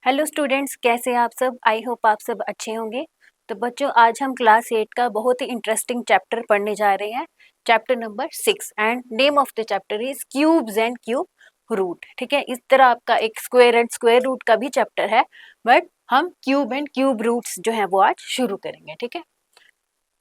Hello students, कैसे हैं आप सब। आई होप आप सब अच्छे होंगे। तो बच्चों, आज हम क्लास 8 का बहुत ही इंटरेस्टिंग चैप्टर पढ़ने जा रहे हैं। Chapter number 6 and name of the chapter is cubes and cube root. ठीक है, इस तरह आपका एक स्क्वायर एंड स्क्वायर रूट का भी चैप्टर है, बट हम क्यूब एंड क्यूब रूट्स जो है वो आज शुरू करेंगे। ठीक है,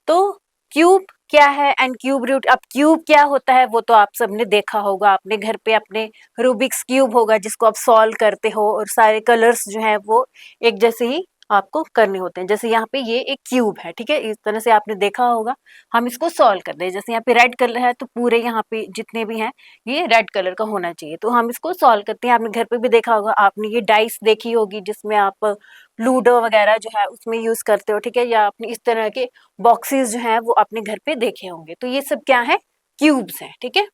तो क्यूब क्या है एंड क्यूब रूट। अब क्यूब क्या होता है वो तो आप सबने देखा होगा, अपने घर पे अपने रूबिक्स क्यूब होगा जिसको आप सॉल्व करते हो और सारे कलर्स जो है वो एक जैसे ही आपको करने होते हैं। जैसे यहाँ पे ये एक क्यूब है, ठीक है, इस तरह से आपने देखा होगा। हम इसको सॉल्व कर रहे हैं, जैसे यहाँ पे रेड कलर है तो पूरे यहाँ पे जितने भी हैं ये रेड कलर का होना चाहिए, तो हम इसको सॉल्व करते हैं। आपने घर पे भी देखा होगा, आपने ये डाइस देखी होगी जिसमें आप लूडो वगैरह जो है उसमें यूज करते हो। ठीक है, या आपने इस तरह के बॉक्सेस जो हैं वो अपने घर पे देखे होंगे। तो ये सब क्या है, क्यूब्स हैं। ठीक है,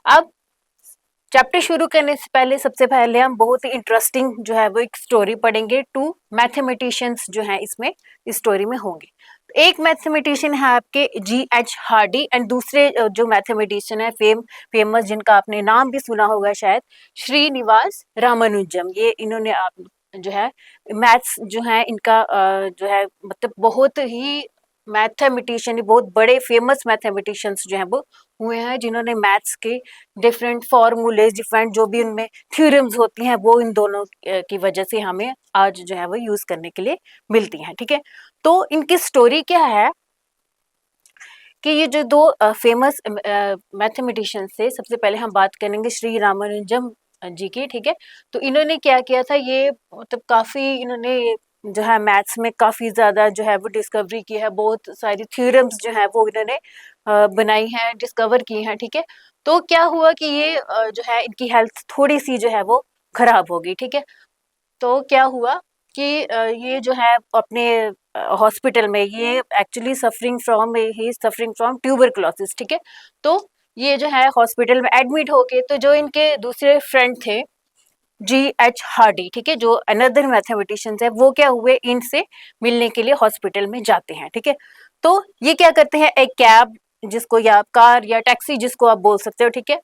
अब चैप्टर शुरू करने से पहले सबसे पहले हम बहुत ही इंटरेस्टिंग जो है वो एक स्टोरी पढ़ेंगे। टू मैथमेटिशियंस जो है इसमें इस स्टोरी में होंगे। एक मैथमेटिशियन है आपके G.H. हार्डी एंड दूसरे जो मैथमेटिशियन है फेमस जिनका आपने नाम भी सुना होगा शायद, श्रीनिवास रामानुजम। ये इन्होंने आप जो है मैथ्स जो है इनका जो है मतलब बहुत ही मैथमेटिशियन, बहुत बड़े फेमस मैथमेटिशियंस जो हैं वो हुए हैं, जिन्होंने मैथ्स के डिफरेंट फॉर्मूलेज, डिफरेंट जो भी उनमें थ्योरम्स होती हैं वो इन दोनों की वजह से हमें आज जो है वो यूज करने के लिए मिलती हैं। ठीक है, तो इनकी स्टोरी क्या है कि ये जो दो फेमस मैथमेटिशियंस थे, सबसे पहले हम बात करेंगे श्री रामानुजम जी की। ठीक है, तो इन्होंने क्या किया था, ये मतलब काफी इन्होंने जो है मैथ्स में काफी ज्यादा जो है वो डिस्कवरी की है, बहुत सारी थ्योरम्स जो है वो इन्होंने बनाई हैं, डिस्कवर की हैं। ठीक है, तो क्या हुआ कि ये जो है इनकी हेल्थ थोड़ी सी जो है वो खराब हो गई। ठीक है, तो क्या हुआ कि ये जो है अपने हॉस्पिटल में, ये एक्चुअली सफरिंग फ्रॉम ट्यूबरकुलोसिस। ठीक है, तो ये जो है हॉस्पिटल में एडमिट होके, तो जो इनके दूसरे फ्रेंड थे G.H. हार्डी, ठीक है, जो अनदर मैथमेटिशियन है, वो क्या हुए, इनसे मिलने के लिए हॉस्पिटल में जाते हैं। ठीक है, तो ये क्या करते हैं, एक कैब जिसको या कार या टैक्सी जिसको आप बोल सकते हो, ठीक है,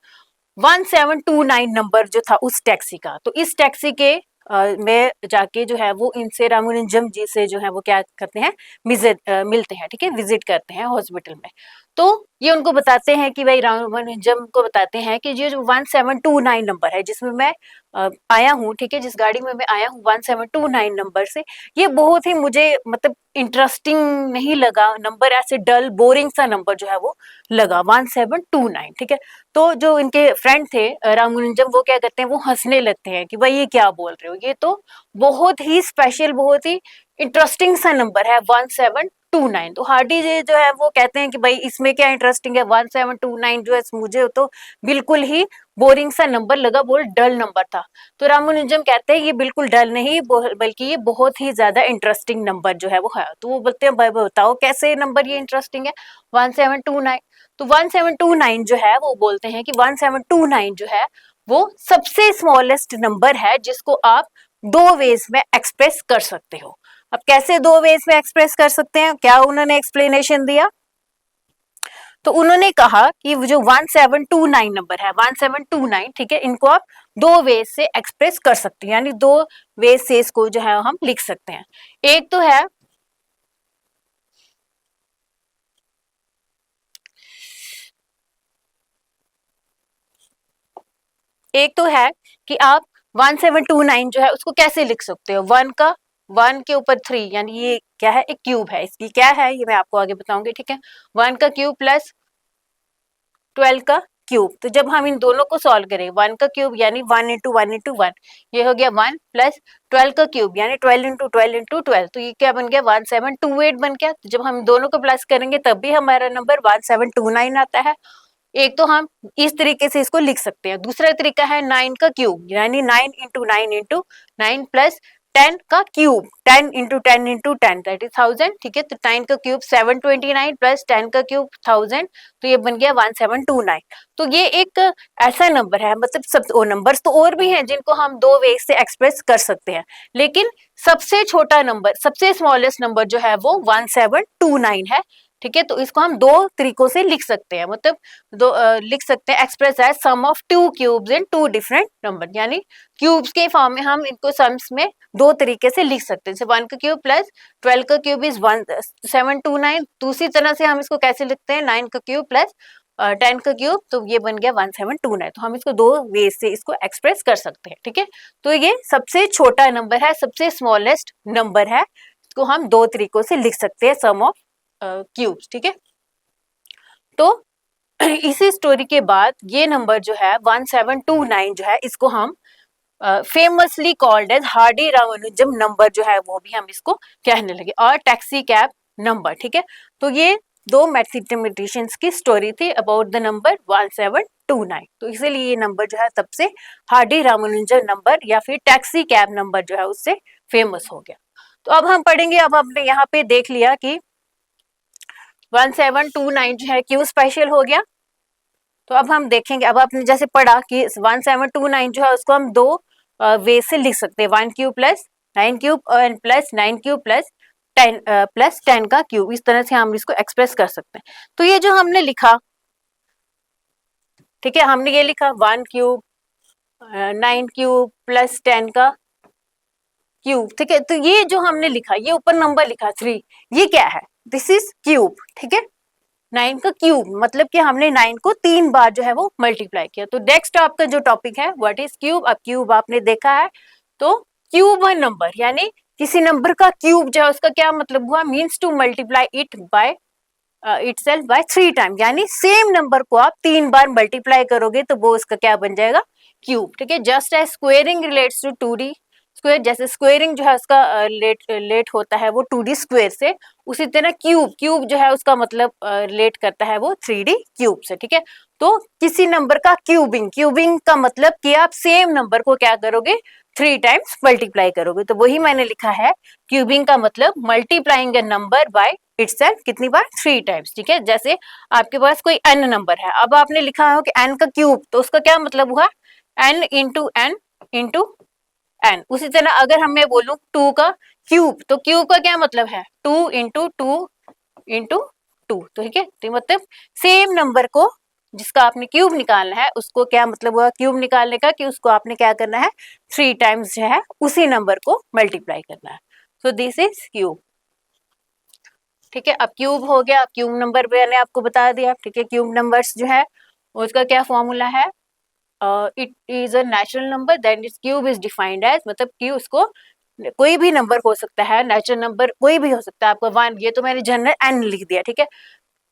1729 नंबर जो था उस टैक्सी का, तो इस टैक्सी के में जाके जो है वो इनसे रामानुजम जी से जो है वो क्या करते हैं, मिलते हैं। ठीक है, विजिट करते हैं हॉस्पिटल में। तो ये उनको बताते हैं कि भाई, रामानुजम को बताते हैं कि ये जो 1729 नंबर है जिसमें मैं आया हूँ, ठीक है, जिस गाड़ी में मैं आया हूँ 1729 नंबर से, ये बहुत ही मुझे मतलब इंटरेस्टिंग नहीं लगा नंबर, ऐसे डल बोरिंग सा नंबर जो है वो लगा 1729। ठीक है, तो जो इनके फ्रेंड थे रामानुजम, वो क्या करते हैं, वो हंसने लगते हैं कि भाई ये क्या बोल रहे हो, ये तो बहुत ही स्पेशल, बहुत ही इंटरेस्टिंग सा नंबर है 1729। तो हार्डी जी जो है वो कहते हैं कि भाई इसमें क्या इंटरेस्टिंग है, 1729 जो है मुझे तो बिल्कुल ही बोरिंग सा नंबर लगा, बोल डल नंबर था। तो रामानुजम कहते हैं ये बिल्कुल डल नहीं, बल्कि ये बहुत ही ज्यादा इंटरेस्टिंग नंबर जो है वो है। तो वो बोलते हैं भाई बताओ कैसे नंबर ये इंटरेस्टिंग है 1729। तो 1729 जो है वो बोलते हैं कि 1729 जो है वो सबसे स्मॉलेस्ट नंबर है जिसको आप दो वेज में एक्सप्रेस कर सकते हो। अब कैसे दो वेज में एक्सप्रेस कर सकते हैं, क्या उन्होंने एक्सप्लेनेशन दिया, तो उन्होंने कहा कि जो 1729 नंबर है 1729, ठीक है, इनको आप दो वेज से एक्सप्रेस कर सकते हैं, यानी दो वेज से इसको जो है हम लिख सकते हैं। एक तो है कि आप 1729 जो है उसको कैसे लिख सकते हो, वन के ऊपर 3, यानी ये क्या है, एक क्यूब है, इसकी क्या है ये मैं आपको आगे बताऊंगी। ठीक है, 1 का क्यूब प्लस 12 का क्यूब। तो जब हम इन दोनों को सॉल्व करें, 1 का क्यूब यानी 1 इंटू 1 इंटू 1, ये हो गया 1 प्लस 12 का क्यूब यानी 12 इंटू 12 इंटू 12, तो ये क्या बन गया 1728 बन गया। तो जब हम दोनों को प्लस करेंगे तब भी हमारा नंबर 1729 आता है। एक तो हम इस तरीके से इसको लिख सकते हैं। दूसरा तरीका है 9 का क्यूब यानी 9 इंटू 9 इंटू 9 प्लस 10 का cube, 10 into 10 into 10 that is 1000। ठीक है, तो 9 का क्यूब 729 प्लस 10 का क्यूब 1000, तो ये बन गया 1729। तो ये एक ऐसा नंबर है, मतलब सब वो नंबर्स तो और भी हैं जिनको हम दो वे से एक्सप्रेस कर सकते हैं, लेकिन सबसे छोटा नंबर, सबसे स्मॉलेस्ट नंबर जो है वो 1729 है, ठीक है, तो इसको हम दो तरीकों से लिख सकते हैं, मतलब लिख सकते हैं express as sum of two cubes in two different number, यानी क्यूब्स के फॉर्म में हम इनको सम्स में दो तरीके से लिख सकते हैं, जैसे 1 का क्यूब प्लस 12 का क्यूब इज 1729। दूसरी तरह से हम इसको कैसे लिखते हैं, 9 का क्यूब प्लस 10 का क्यूब, तो ये बन गया 1729। तो हम इसको दो वे से इसको एक्सप्रेस कर सकते हैं। ठीक है, तो ये सबसे छोटा नंबर है, सबसे स्मॉलेस्ट नंबर है, इसको हम दो तरीकों से लिख सकते हैं, सम ऑफ क्यूब्स। ठीक है, तो इसी स्टोरी के बाद ये नंबर जो है 1729 जो है, इसको हम famously called as Hardy Ramanujam number जो है वो भी हम इसको कहने लगे, और टैक्सी कैब नंबर। ठीक है, तो ये दो मैथमेटिशियंस की स्टोरी थी अबाउट द नंबर 1729, तो इसीलिए ये नंबर जो है तब से हार्डी रामानुजम नंबर या फिर टैक्सी कैब नंबर जो है उससे फेमस हो गया। तो अब हम पढ़ेंगे, अब हमने यहाँ पे देख लिया कि 1729 जो है क्यों स्पेशल हो गया। तो अब हम देखेंगे, अब आपने जैसे पढ़ा कि 1729 जो है उसको हम दो वे से लिख सकते हैं, 1 cube plus 9 cube plus 9 cube plus 10 का क्यूब, इस तरह से हम इसको एक्सप्रेस कर सकते हैं। तो ये जो हमने लिखा, ठीक है, हमने ये लिखा 1 क्यूब 9 क्यूब प्लस 10 का क्यूब। ठीक है, तो ये जो हमने लिखा, ये ऊपर नंबर लिखा 3, ये क्या है, दिस इज क्यूब। ठीक है, 9 का क्यूब मतलब कि हमने 9 को 3 बार जो है वो मल्टीप्लाई किया। तो नेक्स्ट आपका जो टॉपिक है व्हाट इज क्यूब। अब क्यूब आपने देखा है, तो क्यूब वन नंबर यानी किसी नंबर का क्यूब जो है उसका क्या मतलब हुआ, means to multiply it by itself by 3 time, यानी सेम नंबर को आप 3 बार मल्टीप्लाई करोगे तो वो उसका क्या बन जाएगा, क्यूब। ठीक है, just as squaring relates to 2D square, जैसे स्क्वेयरिंग जो है उसका लेट होता है वो 2D स्क्वायर से, उसी तरह क्यूब जो है उसका मतलब रिलेट करता है वो 3D क्यूब से। ठीक है, तो किसी नंबर का क्यूबिंग का मतलब कि आप सेम नंबर को क्या करोगे, 3 टाइम्स मल्टीप्लाई करोगे। तो वही मैंने लिखा है, क्यूबिंग का मतलब multiplying a number by itself, कितनी बार, 3 टाइम्स। ठीक है, जैसे आपके पास कोई n नंबर है, अब आपने लिखा हो कि n का क्यूब, तो उसका क्या मतलब हुआ, n इंटू n। उसी तरह अगर हम मैं बोलूं 2 का क्यूब, तो क्यूब का क्या मतलब है, 2 इंटू टू। तो ठीक है, तो मतलब सेम नंबर को जिसका आपने क्यूब निकालना है उसको क्या मतलब हुआ क्यूब निकालने का, कि उसको आपने क्या करना है, 3 टाइम्स जो है उसी नंबर को मल्टीप्लाई करना है। So this is cube. ठीक है, अब क्यूब हो गया, अब क्यूब नंबर मैंने आपको बता दिया। ठीक है, क्यूब नंबर्स जो है उसका क्या फॉर्मूला है, it is a natural number that is cube is defined as, मतलब कि उसको कोई भी नंबर हो सकता है, नेचुरल नंबर कोई भी हो सकता है, आपका 1, ये तो मैंने जनरल n लिख दिया। ठीक है,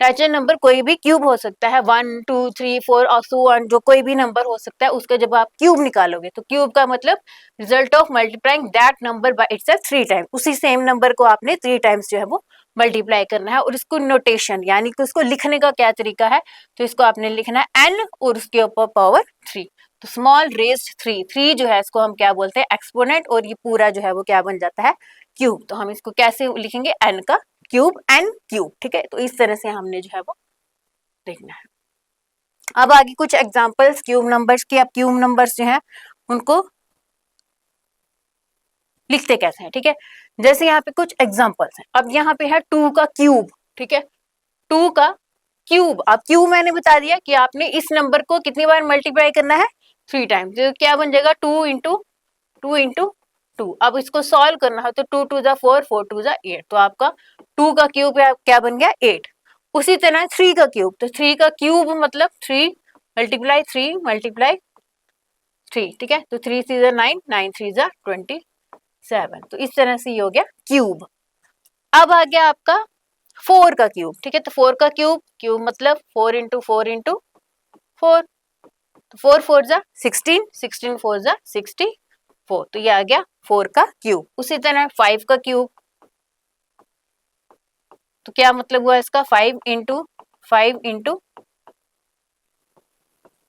नेचुरल नंबर कोई भी क्यूब हो सकता है, 1 2 3 4 और सो ऑन, जो कोई भी नंबर हो सकता है, उसका जब आप क्यूब निकालोगे तो क्यूब का मतलब result of multiplying that number by itself 3 times, उसी सेम नंबर को आपने 3 टाइम्स जो है वो मल्टीप्लाई करना है। और इसको नोटेशन यानी कि उसको लिखने का क्या तरीका है, तो इसको आपने लिखना है n और उसके ऊपर पावर 3, तो स्मॉल रेज्ड 3 जो है इसको हम क्या बोलते हैं, एक्सपोनेंट, और ये पूरा जो है वो क्या बन जाता है, क्यूब। तो हम इसको कैसे लिखेंगे, n का क्यूब, n क्यूब। ठीक है, तो इस तरह से हमने जो है वो देखना है। अब आगे कुछ एग्जांपल्स क्यूब नंबर्स की। अब क्यूब नंबर्स जो है उनको लिखते कैसे हैं, ठीक है, जैसे यहाँ पे कुछ एग्जांपल्स हैं। अब यहाँ पे है 2 का क्यूब। ठीक है, 2 का क्यूब, अब क्यूब मैंने बता दिया कि आपने इस नंबर को कितनी बार मल्टीप्लाई करना है, 3 टाइम्स, तो क्या बन जाएगा, 2 टू। अब इसको सॉल्व करना है तो 2 2 जा 4 4 2 जा 8, तो आपका 2 का क्यूब क्या बन गया, 8। उसी तरह 3 का क्यूब, तो 3 का क्यूब मतलब 3 मल्टीप्लाई 3, ठीक है, तो 3 3 जा 9 9 3 जा 27, तो इस तरह से ये हो गया क्यूब। अब आ गया आपका 4 का क्यूब। ठीक है, तो 4 का क्यूब मतलब 4 इंटू 4 इंटू 4, तो 4 4 जा 16 16 4 जा 64, तो ये आ गया 4 का क्यूब। उसी तरह 5 का क्यूब, तो क्या मतलब हुआ इसका, 5 इंटू 5 इंटू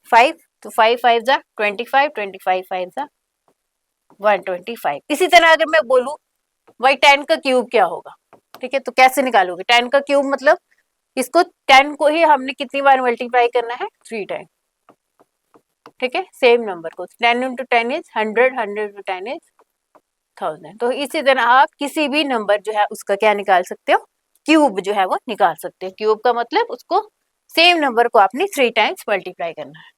5, तो 5 5 जा 25 25 5 जा 125। इसी तरह अगर मैं बोलूं भाई 10 का क्यूब क्या होगा, ठीक है, तो कैसे निकालोगे, 10 का क्यूब मतलब इसको 10 को ही हमने कितनी बार मल्टीप्लाई करना है, 3 टाइम। ठीक है, सेम नंबर को 10 इंटू 10 इज 100 100 इंटू 10 इज 1000। तो इसी तरह आप किसी भी नंबर जो है उसका क्या निकाल सकते हो, क्यूब जो है वो निकाल सकते हैं। क्यूब का मतलब उसको सेम नंबर को आपने 3 टाइम्स मल्टीप्लाई करना है।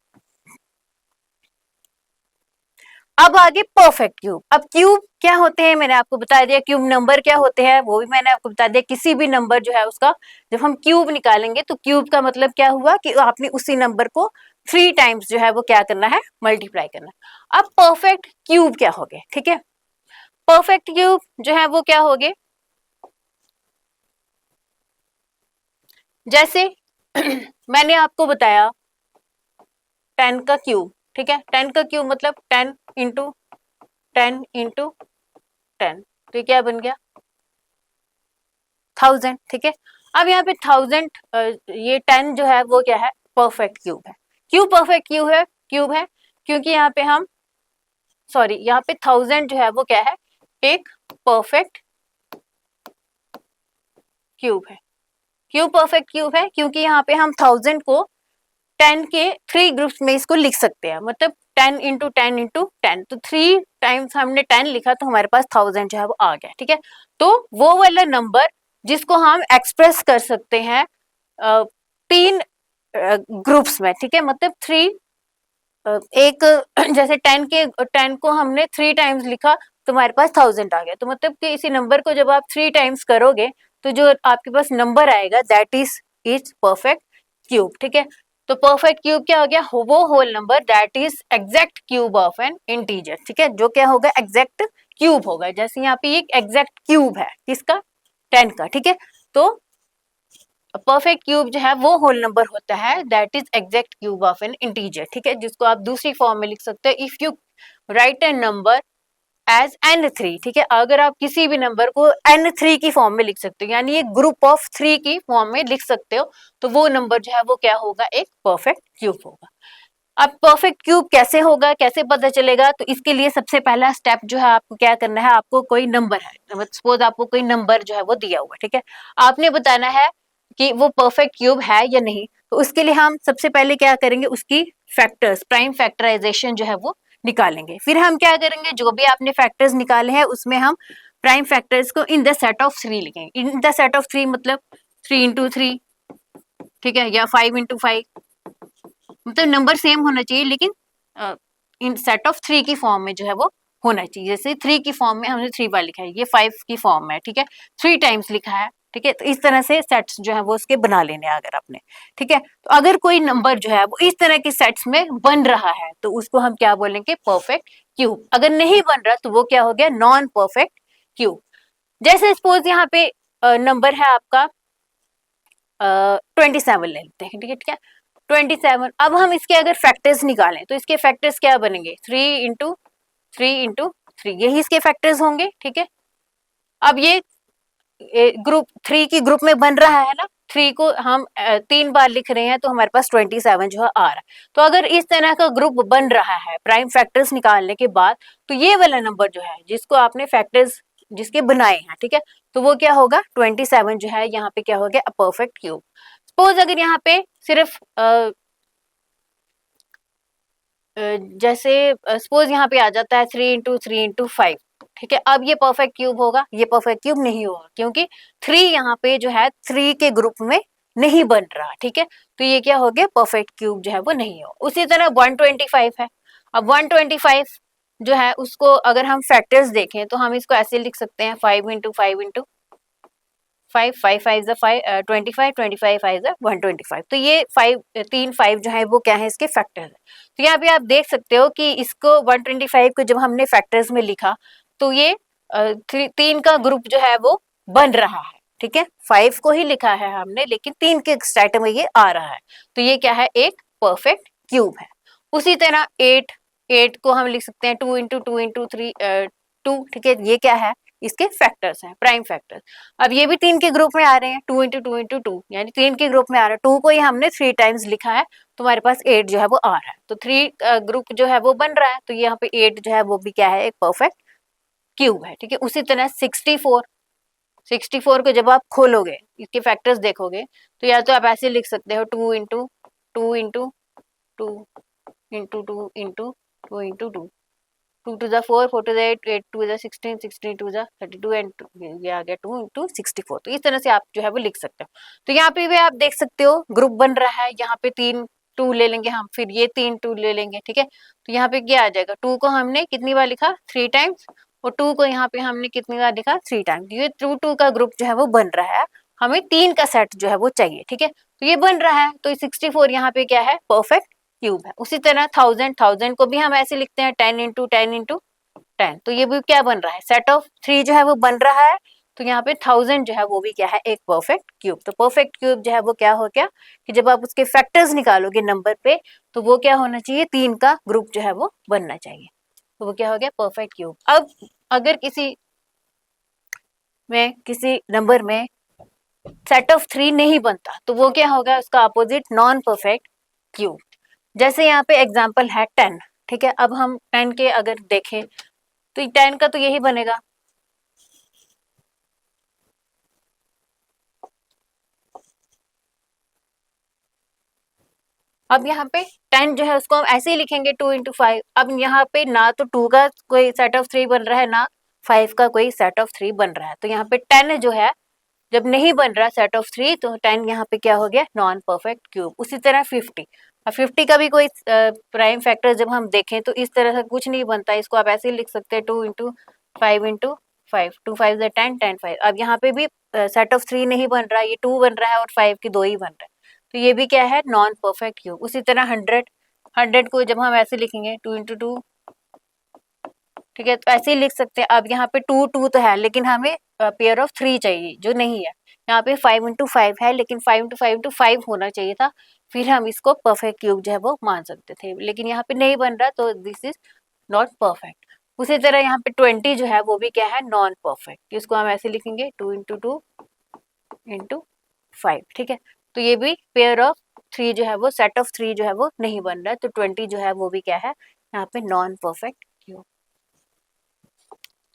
अब आगे परफेक्ट क्यूब। अब क्यूब क्या होते हैं मैंने आपको बता दिया, क्यूब नंबर क्या होते हैं वो भी मैंने आपको बता दिया। किसी भी नंबर जो है उसका जब हम क्यूब निकालेंगे तो क्यूब का मतलब क्या हुआ कि आपने उसी नंबर को 3 टाइम्स जो है वो क्या करना है, मल्टीप्लाई करना है। अब परफेक्ट क्यूब क्या हो गए, ठीक है। परफेक्ट क्यूब जो है वो क्या हो गए, जैसे मैंने आपको बताया 10 का क्यूब, ठीक है। 10 का क्यूब मतलब 10 इंटू 10 इंटू 10, तो ये क्या बन गया 1000, ठीक है। अब यहाँ पे 1000 ये 10 जो है वो क्या है, परफेक्ट क्यूब है। क्यों परफेक्ट क्यूब है क्योंकि यहाँ पे हम सॉरी यहाँ पे 1000 जो है वो क्या है, एक परफेक्ट क्यूब है। क्यों परफेक्ट क्यूब है, क्योंकि यहाँ पे हम 1000 को 10 के 3 ग्रुप्स में इसको लिख सकते हैं, मतलब 10 इंटू 10 इंटू 10, तो 3 टाइम्स हमने 10 लिखा तो हमारे पास 1000 जो है वो आ गया, ठीक है। तो वो वाला नंबर जिसको हम एक्सप्रेस कर सकते हैं 3 ग्रुप्स में, ठीक है, मतलब 3 एक जैसे 10 को हमने 3 टाइम्स लिखा तो हमारे पास 1000 आ गया, तो मतलब कि इसी नंबर को जब आप 3 टाइम्स करोगे तो जो आपके पास नंबर आएगा दैट इज परफेक्ट क्यूब, ठीक है। तो परफेक्ट क्यूब क्या हो गया, वो whole number that is exact cube of an integer, ठीक है, जो क्या होगा एग्जैक्ट क्यूब होगा। जैसे यहाँ पे एक एग्जैक्ट क्यूब है किसका, 10 का, ठीक है। तो परफेक्ट क्यूब जो है वो होल नंबर होता है that is exact cube of an integer, ठीक है, जिसको आप दूसरी फॉर्म में लिख सकते हैं if you write an number as n3, ठीक है। अगर आप किसी भी नंबर को n3 की फॉर्म में लिख सकते हो, यानी एक ग्रुप ऑफ 3 की फॉर्म में लिख सकते हो, तो वो नंबर जो है वो क्या होगा, एक परफेक्ट क्यूब होगा। अब परफेक्ट क्यूब कैसे होगा, कैसे पता चलेगा, तो इसके लिए सबसे पहला स्टेप जो है आपको क्या करना है, आपको कोई नंबर है, सपोज आपको कोई नंबर जो है वो दिया हुआ, ठीक है, आपने बताना है कि वो परफेक्ट क्यूब है या नहीं। तो उसके लिए हम सबसे पहले क्या करेंगे, उसकी फैक्टर्स प्राइम फैक्टराइजेशन जो है वो निकालेंगे। फिर हम क्या करेंगे, जो भी आपने फैक्टर्स निकाले हैं उसमें हम प्राइम फैक्टर्स को इन द सेट ऑफ 3 लिखेंगे। इन द सेट ऑफ 3 मतलब 3 इंटू 3, ठीक है, या 5 इंटू 5, मतलब नंबर सेम होना चाहिए लेकिन इन सेट ऑफ 3 की फॉर्म में जो है वो होना चाहिए। जैसे 3 की फॉर्म में हमने 3 बार लिखा है, ये 5 की फॉर्म में है, ठीक है, 3 टाइम्स लिखा है, ठीक है। तो इस तरह से सेट्स जो है वो उसके बना लेने अगर आपने, ठीक है। तो अगर कोई नंबर जो है वो इस तरह के सेट्स में बन रहा है तो उसको हम क्या बोलेंगे, परफेक्ट क्यूब। अगर नहीं बन रहा तो वो क्या हो गया, नॉन परफेक्ट क्यूब। जैसे सपोज यहाँ पे नंबर है आपका 27 ले लेते हैं, ठीक है, ठीक है, 27। अब हम इसके अगर फैक्टर्स निकालें तो इसके फैक्टर्स क्या बनेंगे, 3 इंटू 3 इंटू 3, यही इसके फैक्टर्स होंगे, ठीक है। अब ये ग्रुप 3 की ग्रुप में बन रहा है ना, 3 को हम 3 बार लिख रहे हैं तो हमारे पास 27 जो है आ रहा है। तो अगर इस तरह का ग्रुप बन रहा है प्राइम फैक्टर्स निकालने के बाद, तो ये वाला नंबर जो है जिसको आपने फैक्टर्स जिसके बनाए हैं, ठीक है, तो वो क्या होगा 27 जो है यहाँ पे क्या हो गया, परफेक्ट क्यूब। सपोज अगर यहाँ पे सिर्फ जैसे सपोज यहाँ पे आ जाता है 3 इंटू 3 इंटू 5, ठीक है, अब ये परफेक्ट क्यूब होगा, ये परफेक्ट क्यूब नहीं होगा क्योंकि 3 यहाँ पे जो है 3 के ग्रुप में नहीं बन रहा, ठीक है। तो ये क्या हो गया, परफेक्ट क्यूब जो है वो नहीं हो। उसी तरह 125 है। अब 125 जो है उसको अगर हम फैक्टर्स देखें तो हम इसको ऐसे लिख सकते हैं 5 इंटू 5 इंटू 5, 5 5 5 25, 25 5 125। तो ये 5 जो है वो क्या है, इसके फैक्टर्स है। तो यहाँ पे आप देख सकते हो कि इसको 125 को जब हमने फैक्टर्स में लिखा तो ये 3 का ग्रुप जो है वो बन रहा है, ठीक है। 5 को ही लिखा है हमने लेकिन 3 के स्टेट में ये आ रहा है, तो ये क्या है, एक परफेक्ट क्यूब है। उसी तरह 8 को हम लिख सकते हैं 2 इंटू 2 इंटू 3 2, ठीक है, ये क्या है, इसके फैक्टर्स हैं, प्राइम फैक्टर्स। अब ये भी 3 के ग्रुप में आ रहे हैं, 2 इंटू 2 इंटू 2, यानी 3 के ग्रुप में आ रहा है। 2 को ही हमने 3 टाइम्स लिखा है तो हमारे पास 8 जो है वो आ रहा है, तो 3 ग्रुप जो है वो बन रहा है, तो यहाँ पे 8 जो है वो भी क्या है, एक परफेक्ट क्यूब है, ठीक है। उसी तरह 64 को जब आप खोलोगे इसके फैक्टर्स देखोगे तो या तो आप ऐसे लिख सकते हो 2 into 2 into 2 into 2 into 2 into 2, 2 to the 4, 4 to ज़ा 8, 8 टू ज़ा 16, 16 टू ज़ा 32 एंड ये आ गया 2 इंटू 64। तो इस तरह से आप जो है वो लिख सकते हो। तो यहाँ पे भी आप देख सकते हो ग्रुप बन रहा है, यहाँ पे 3 2 ले लेंगे हम, फिर ये 3 2 ले लेंगे, ठीक है। तो यहाँ पे क्या आ जाएगा, 2 को हमने कितनी बार लिखा 3 टाइम्स, और 2 को यहाँ पे हमने कितनी बार लिखा 3 टाइम्स। ये 2 2 का ग्रुप जो है वो बन रहा है, हमें 3 का सेट जो है वो चाहिए, ठीक है। तो ये बन रहा है, तो 64 यहाँ पे क्या है, परफेक्ट क्यूब है। उसी तरह 1000 को भी हम ऐसे लिखते हैं 10 इंटू 10 इंटू 10। तो ये भी क्या बन रहा है, सेट ऑफ 3 जो है वो बन रहा है। तो यहाँ पे 1000 जो है वो भी क्या है, एक परफेक्ट क्यूब। तो परफेक्ट क्यूब जो है वो क्या हो गया कि जब आप उसके फैक्टर्स निकालोगे नंबर पे, तो वो क्या होना चाहिए, 3 का ग्रुप जो है वो बनना चाहिए। तो वो क्या हो गया, परफेक्ट क्यूब। अब अगर किसी नंबर में सेट ऑफ 3 नहीं बनता, तो वो क्या होगा, उसका अपोजिट नॉन परफेक्ट क्यूब। जैसे यहाँ पे एग्जांपल है 10, ठीक है। अब हम 10 के अगर देखें तो 10 का तो यही बनेगा, अब यहाँ पे 10 जो है उसको हम ऐसे ही लिखेंगे 2 इंटू 5। अब यहाँ पे ना तो 2 का कोई सेट ऑफ 3 बन रहा है, ना 5 का कोई सेट ऑफ 3 बन रहा है। तो यहाँ पे 10 जो है जब नहीं बन रहा सेट ऑफ 3, तो 10 यहाँ पे क्या हो गया, नॉन परफेक्ट क्यूब। उसी तरह 50, अब 50 का भी कोई प्राइम फैक्टर जब हम देखें तो इस तरह से कुछ नहीं बनता, इसको आप ऐसे ही लिख सकते हैं 2 इंटू 5 इंटू 5, 2 5 10, 10 5। अब यहाँ पे भी सेट ऑफ 3 नहीं बन रहा, ये 2 बन रहा है और 5 की 2 ही बन रहा है, तो ये भी क्या है, नॉन परफेक्ट क्यूब। उसी तरह 100 को जब हम ऐसे लिखेंगे 2 इंटू 2, ठीक है, तो ऐसे ही लिख सकते हैं। अब यहाँ पे 2 2 तो है, लेकिन हमें पेयर ऑफ 3 चाहिए जो नहीं है। यहाँ पे 5 इंटू 5 है, लेकिन 5 इंटू 5 इंटू 5 होना चाहिए था, फिर हम इसको परफेक्ट क्यूब जो है वो मान सकते थे, लेकिन यहाँ पे नहीं बन रहा, तो दिस इज नॉट परफेक्ट। उसी तरह यहाँ पे 20 जो है वो भी क्या है, नॉन परफेक्ट। इसको हम ऐसे लिखेंगे 2 इंटू 2 इंटू 5, ठीक है। तो ये भी पेयर ऑफ 3 जो है वो, सेट ऑफ 3 जो है वो नहीं बन रहा है, तो 20 जो है वो भी क्या है, यहाँ पे नॉन परफेक्ट क्यूब।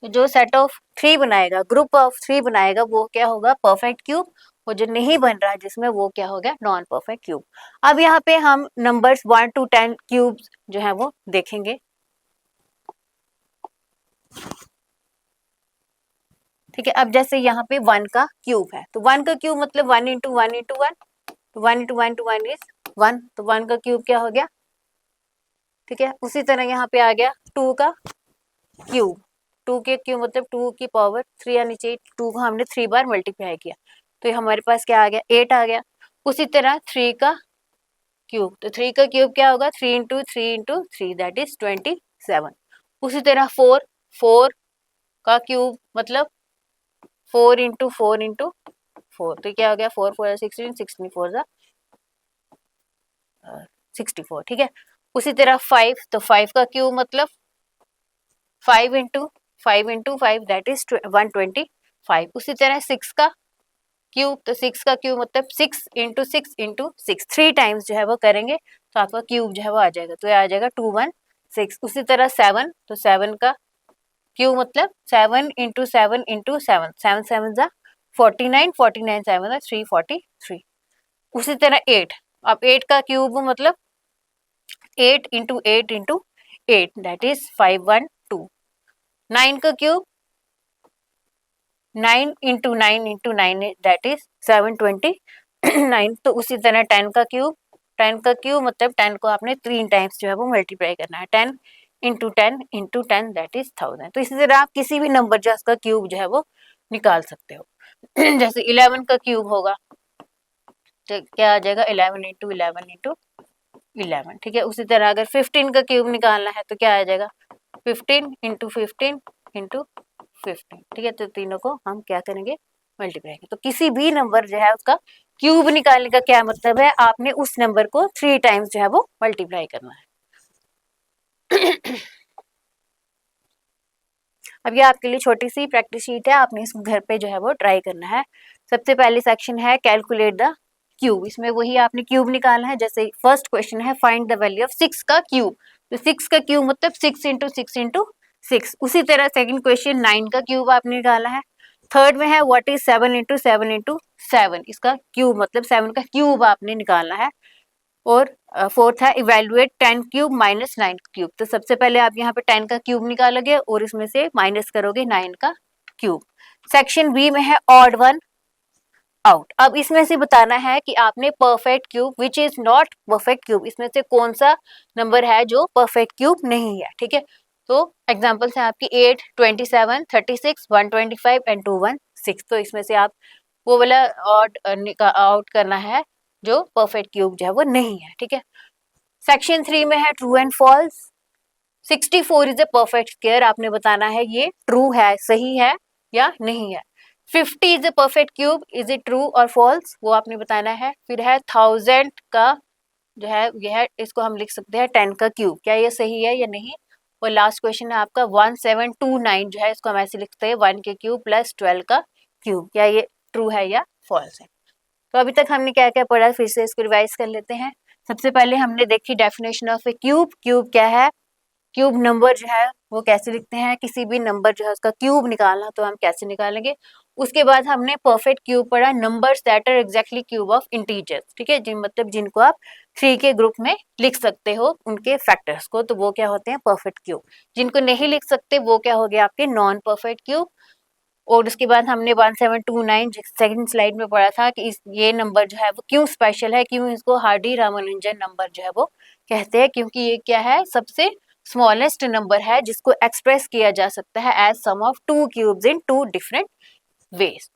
तो जो सेट ऑफ 3 बनाएगा, ग्रुप ऑफ 3 बनाएगा, वो क्या होगा, परफेक्ट क्यूब। और जो नहीं बन रहा जिसमें, वो क्या हो गया, नॉन परफेक्ट क्यूब। अब यहाँ पे हम नंबर्स 1 to 10 क्यूब्स जो है वो देखेंगे, ठीक है। अब जैसे यहाँ पे 1 का क्यूब है, तो 1 का क्यूब मतलब 1 इंटू 1 इंटू 1, तो 1 इंटू 1 टू 1 इज 1, तो 1 का क्यूब क्या हो गया, ठीक है। उसी तरह यहाँ पे आ गया 2 का क्यूब, 2 के क्यूब मतलब 2 की पावर 3 आनी चाहिए, 2 को हमने 3 बार मल्टीप्लाई किया, तो हमारे पास क्या आ गया, 8 आ गया। उसी तरह 3 का क्यूब, तो 3 का क्यूब क्या होगा, 3 इंटू 3 इंटू 3 दैट इज 27। उसी तरह 4 का क्यूब मतलब 4 इंटू 4 इंटू 4, तो क्या हो गया, 4 4 16, 16 4 64, ठीक है। उसी तरह 5, तो 5 का क्यूब मतलब 5 इंटू 5 दैट इज 125। उसी तरह 6 का क्यूब, तो 6 का क्यूब मतलब 6 इंटू 6 इंटू 6, 3 टाइम्स जो है वो करेंगे, तो आपका क्यूब जो है वो आ जाएगा, तो ये आ जाएगा 216। उसी तरह 7, तो 7 का क्यूब मतलब 7 इंटू 7 इंटू 7, 7 7 जा 49, 49 7 जा 343। उसी तरह 8, अब 8 का क्यूब मतलब 8 इंटू 8 इंटू 8 दैट इज 512। 9 का cube 9 into 9 into 9 that is 729। तो उसी तरह 10 का क्यूब मतलब 10 को आपने 3 टाइम्स जो है वो मल्टीप्लाई करना है, 10 इंटू 10 इंटू 10 दैट इज 1000। तो इसी तरह आप किसी भी नंबर जो उसका क्यूब जो है वो निकाल सकते हो। जैसे 11 का क्यूब होगा, तो क्या आ जाएगा, 11 इंटू 11 इंटू 11, ठीक है। उसी तरह अगर 15 का क्यूब निकालना है, तो क्या आ जाएगा, 15 इंटू 15 इंटू 15, ठीक है। तो तीनों को हम क्या करेंगे, मल्टीप्लाई करेंगे। तो किसी भी नंबर जो है उसका क्यूब निकालने का क्या मतलब है, आपने उस नंबर को 3 टाइम्स जो है वो मल्टीप्लाई करना है। अब ये आपके लिए छोटी सी प्रैक्टिस शीट है, आपने इसको घर पे जो है वो ट्राई करना है। सबसे पहले सेक्शन है कैलकुलेट द क्यूब, इसमें वही आपने क्यूब निकालना है। जैसे फर्स्ट क्वेश्चन है फाइंड द वैल्यू ऑफ 6 का क्यूब, तो 6 का क्यूब मतलब 6 इंटू 6 इंटू 6। उसी तरह सेकंड क्वेश्चन 9 का क्यूब आपने निकाला है। थर्ड में है व्हाट इज 7 इंटू 7 इंटू 7, इसका क्यूब मतलब 7 का क्यूब आपने निकालना है। और फोर्थ है इवेल्युएट 10 क्यूब माइनस 9 क्यूब। तो सबसे पहले आप यहाँ पे 10 का क्यूब निकालोगे और इसमें से माइनस करोगे 9 का क्यूब। सेक्शन बी में है ऑड वन आउट। अब इसमें से बताना है कि आपने perfect cube which is not perfect cube, इसमें से कौन सा नंबर है जो परफेक्ट क्यूब नहीं है। ठीक है, तो एग्जांपल्स है आपकी 8, 27, 36, 125 एंड 216। तो इसमें से आप वो वाला ऑड आउट करना है जो परफेक्ट क्यूब जो है वो नहीं है। ठीक है, सेक्शन 3 में है true and false. 64 is a perfect square, आपने बताना है ये ट्रू है, सही है या नहीं है। 50 is a perfect cube, is it true और फॉल्स, वो आपने बताना है। फिर है 1000 का जो है यह इसको हम लिख सकते हैं 10 का क्यूब, क्या ये सही है या नहीं। और लास्ट क्वेश्चन है आपका 1729 जो है इसको हम ऐसे लिखते हैं 1 के क्यूब प्लस 12 का क्यूब, क्या ये ट्रू है या फॉल्स है। तो अभी तक हमने क्या क्या पढ़ा, फिर से इसको रिवाइज कर लेते हैं। सबसे पहले हमने देखी definition of A cube. Cube क्या है, क्यूब नंबर जो है वो कैसे लिखते हैं, किसी भी नंबर जो है उसका क्यूब निकालना तो हम कैसे निकालेंगे। उसके बाद हमने परफेक्ट क्यूब पढ़ा, numbers that are exactly cube of integers. ठीक है, जिन मतलब जिनको आप 3 के ग्रुप में लिख सकते हो उनके फैक्टर्स को, तो वो क्या होते हैं परफेक्ट क्यूब। जिनको नहीं लिख सकते वो क्या हो गया आपके नॉन परफेक्ट क्यूब। और उसके बाद हमने 1729 सेकंड स्लाइड में पढ़ा था कि ये नंबर जो है वो क्यों स्पेशल है, क्यों इसको हार्डी रामानुजन नंबर जो है वो कहते हैं, क्योंकि ये क्या है सबसे स्मॉलेस्ट नंबर है जिसको एक्सप्रेस किया जा सकता है as sum of 2 cubes in 2 different ways.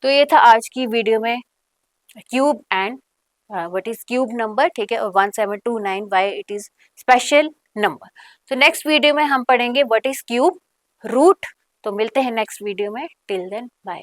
तो ये था आज की वीडियो में cube and what is cube number. ठीक है, और 1729 why it is special number. तो नेक्स्ट वीडियो में हम पढ़ेंगे व्हाट इज क्यूब रूट। तो मिलते हैं नेक्स्ट वीडियो में, टिल देन बाय।